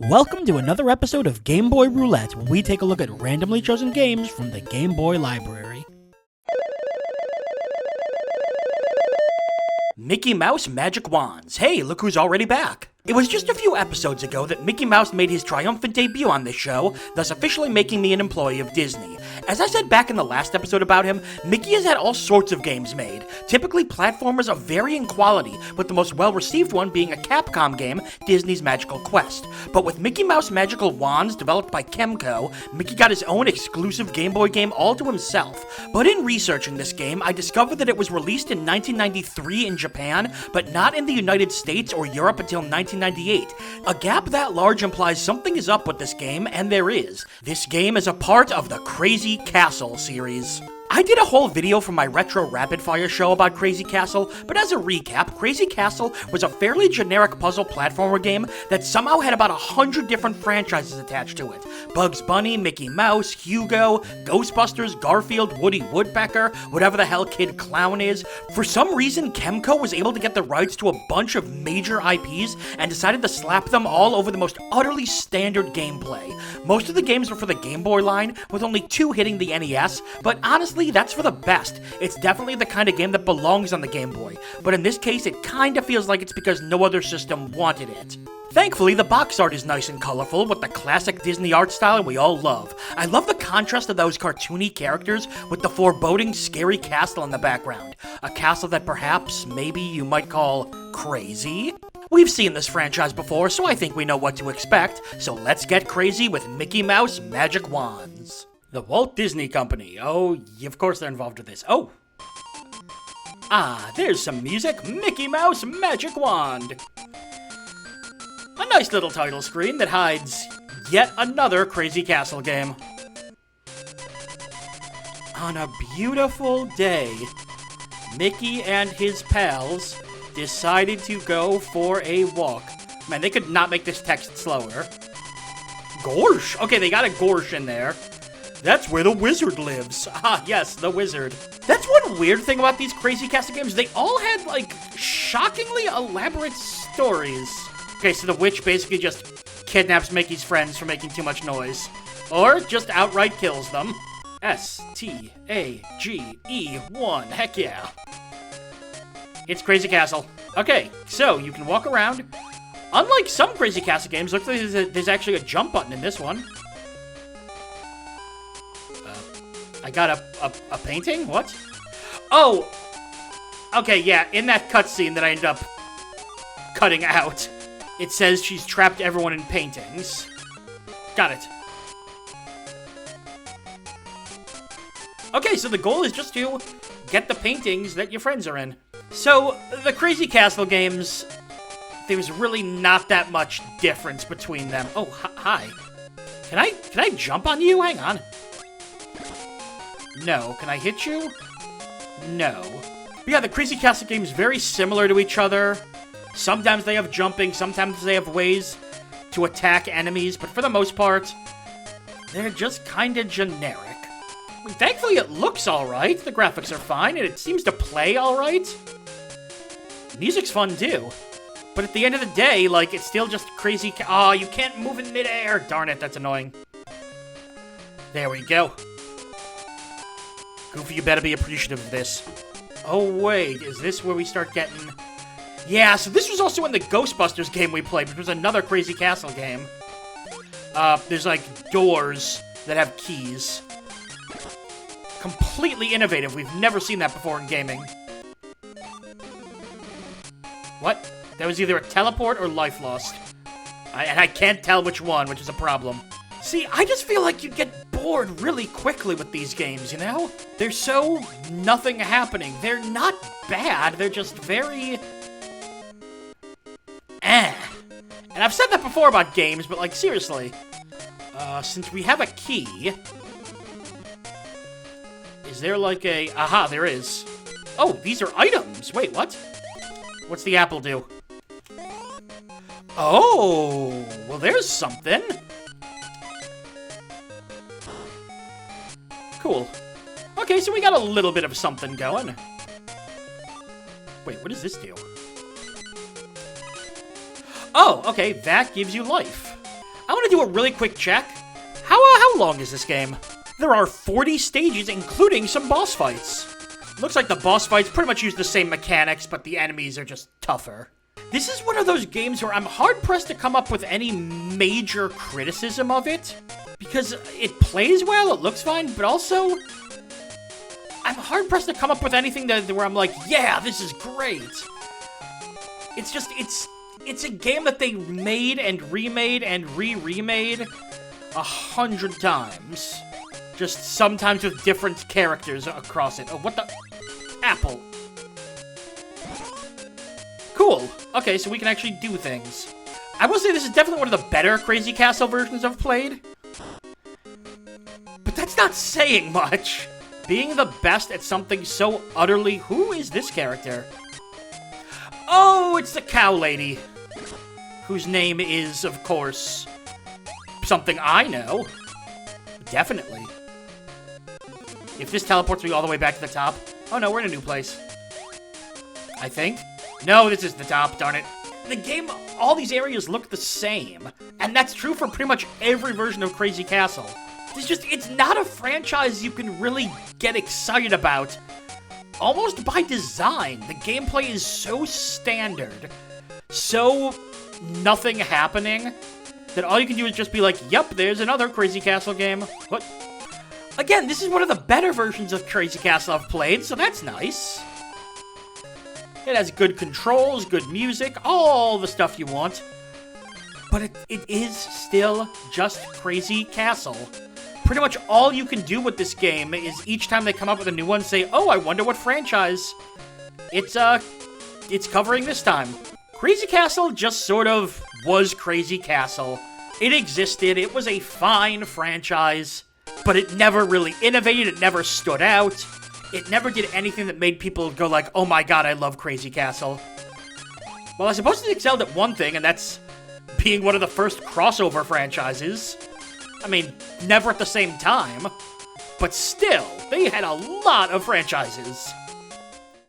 Welcome to another episode of Game Boy Roulette, where we take a look at randomly chosen games from the Game Boy library. Mickey Mouse Magic Wands. Hey, look who's already back. It was just a few episodes ago that Mickey Mouse made his triumphant debut on this show, thus officially making me an employee of Disney. As I said back in the last episode about him, Mickey has had all sorts of games made, typically platformers of varying quality, with the most well-received one being a Capcom game, Disney's Magical Quest. But with Mickey Mouse Magical Wands, developed by Kemco, Mickey got his own exclusive Game Boy game all to himself. But in researching this game, I discovered that it was released in 1993 in Japan, but not in the United States or Europe until 1998. A gap that large implies something is up with this game, and there is. This game is a part of the Crazy Castle series. I did a whole video from my Retro Rapid Fire show about Crazy Castle, but as a recap, Crazy Castle was a fairly generic puzzle platformer game that somehow had about 100 different franchises attached to it. Bugs Bunny, Mickey Mouse, Hugo, Ghostbusters, Garfield, Woody Woodpecker, whatever the hell Kid Clown is. For some reason, Kemco was able to get the rights to a bunch of major IPs and decided to slap them all over the most utterly standard gameplay. Most of the games were for the Game Boy line, with only 2 hitting the NES, but honestly, that's for the best. It's definitely the kind of game that belongs on the Game Boy, but in this case, it kinda feels like it's because no other system wanted it. Thankfully, the box art is nice and colorful, with the classic Disney art style we all love. I love the contrast of those cartoony characters with the foreboding, scary castle in the background. A castle that perhaps, maybe you might call crazy? We've seen this franchise before, so I think we know what to expect, so let's get crazy with Mickey Mouse Magic Wands. The Walt Disney Company. Oh, of course they're involved with this. Oh. Ah, there's some music. Mickey Mouse Magic Wand. A nice little title screen that hides yet another Crazy Castle game. On a beautiful day, Mickey and his pals decided to go for a walk. Man, they could not make this text slower. Gorsh. Okay, they got a Gorsh in there. That's where the wizard lives. Ah, yes, the wizard. That's one weird thing about these Crazy Castle games. They all had, like, shockingly elaborate stories. Okay, so the witch basically just kidnaps Mickey's friends for making too much noise. Or just outright kills them. S-T-A-G-E-1. Heck yeah. It's Crazy Castle. Okay, so you can walk around. Unlike some Crazy Castle games, looks like there's actually a jump button in this one. I got a painting? What? Oh! Okay, yeah, in that cutscene that I ended up cutting out, it says she's trapped everyone in paintings. Got it. Okay, so the goal is just to get the paintings that your friends are in. So, the Crazy Castle games, there's really not that much difference between them. Oh, hi. Can I jump on you? Hang on. No. Can I hit you? No. But yeah, the Crazy Castle games very similar to each other. Sometimes they have jumping, sometimes they have ways to attack enemies, but for the most part, they're just kinda generic. I mean, thankfully it looks alright, the graphics are fine, and it seems to play alright. Music's fun too. But at the end of the day, like, it's still just crazy oh, you can't move in midair! Darn it, that's annoying. There we go. Goofy, you better be appreciative of this. Oh, wait, is this where we start getting... Yeah, so this was also in the Ghostbusters game we played, which was another Crazy Castle game. There's, like, doors that have keys. Completely innovative. We've never seen that before in gaming. What? That was either a teleport or life lost. And I can't tell which one, which is a problem. See, I just feel like you get bored really quickly with these games, you know? There's so nothing happening. They're not bad, they're just very... And I've said that before about games, but like, seriously. Since we have a key... Is there like a... Aha, there is. Oh, these are items! Wait, what? What's the apple do? Oh, well there's something. Cool. Okay, so we got a little bit of something going. Wait, what does this do? Oh, okay, that gives you life. I want to do a really quick check. How long is this game? There are 40 stages, including some boss fights. Looks like the boss fights pretty much use the same mechanics, but the enemies are just tougher. This is one of those games where I'm hard-pressed to come up with any major criticism of it, because it plays well, it looks fine, but also, I'm hard-pressed to come up with anything where I'm like, yeah, this is great. It's just, it's a game that they made and remade and re-remade 100 times. Just sometimes with different characters across it. Oh, what the? Apple. Cool. Okay, so we can actually do things. I will say this is definitely one of the better Crazy Castle versions I've played. But that's not saying much. Being the best at something so utterly... Who is this character? Oh, it's the cow lady. Whose name is, of course, something I know. Definitely. If this teleports me all the way back to the top... Oh no, we're in a new place. I think. No, this is the top, darn it. The game, all these areas look the same. And that's true for pretty much every version of Crazy Castle. It's not a franchise you can really get excited about. Almost by design. The gameplay is so standard. So nothing happening. That all you can do is just be like, yep, there's another Crazy Castle game. What? Again, this is one of the better versions of Crazy Castle I've played, so that's nice. It has good controls, good music, all the stuff you want. But it is still just Crazy Castle. Pretty much all you can do with this game is each time they come up with a new one, say, oh, I wonder what franchise it's covering this time. Crazy Castle just sort of was Crazy Castle. It existed, it was a fine franchise. But it never really innovated, it never stood out. It never did anything that made people go like, oh my god, I love Crazy Castle. Well, I suppose it excelled at one thing, and that's being one of the first crossover franchises. I mean, never at the same time. But still, they had a lot of franchises.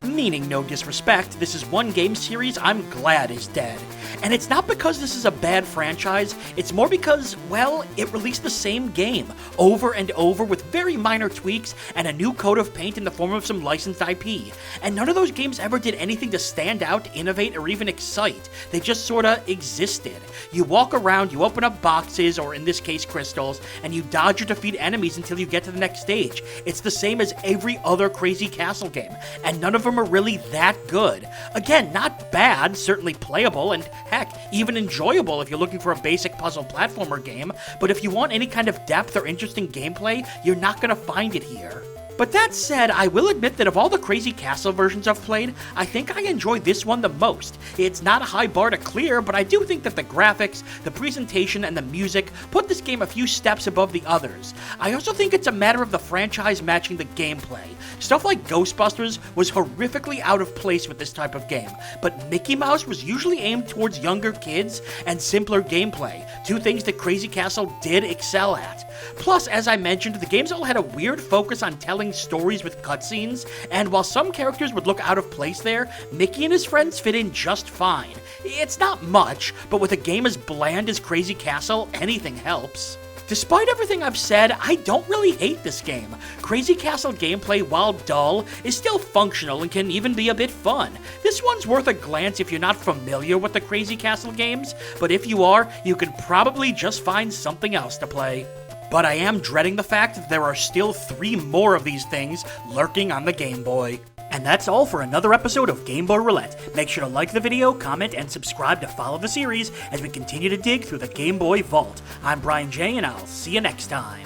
Meaning no disrespect, this is one game series I'm glad is dead. And it's not because this is a bad franchise, it's more because, well, it released the same game over and over with very minor tweaks and a new coat of paint in the form of some licensed IP. And none of those games ever did anything to stand out, innovate, or even excite. They just sorta existed. You walk around, you open up boxes, or in this case crystals, and you dodge or defeat enemies until you get to the next stage. It's the same as every other Crazy Castle game, and none of them are really that good. Again, not bad, certainly playable, and heck, even enjoyable if you're looking for a basic puzzle platformer game, but if you want any kind of depth or interesting gameplay, you're not gonna find it here. But that said, I will admit that of all the Crazy Castle versions I've played, I think I enjoy this one the most. It's not a high bar to clear, but I do think that the graphics, the presentation, and the music put this game a few steps above the others. I also think it's a matter of the franchise matching the gameplay. Stuff like Ghostbusters was horrifically out of place with this type of game, but Mickey Mouse was usually aimed towards younger kids and simpler gameplay, two things that Crazy Castle did excel at. Plus, as I mentioned, the games all had a weird focus on telling stories with cutscenes, and while some characters would look out of place there, Mickey and his friends fit in just fine. It's not much, but with a game as bland as Crazy Castle, anything helps. Despite everything I've said, I don't really hate this game. Crazy Castle gameplay, while dull, is still functional and can even be a bit fun. This one's worth a glance if you're not familiar with the Crazy Castle games, but if you are, you can probably just find something else to play. But I am dreading the fact that there are still 3 more of these things lurking on the Game Boy. And that's all for another episode of Game Boy Roulette. Make sure to like the video, comment, and subscribe to follow the series as we continue to dig through the Game Boy vault. I'm Brian J, and I'll see you next time.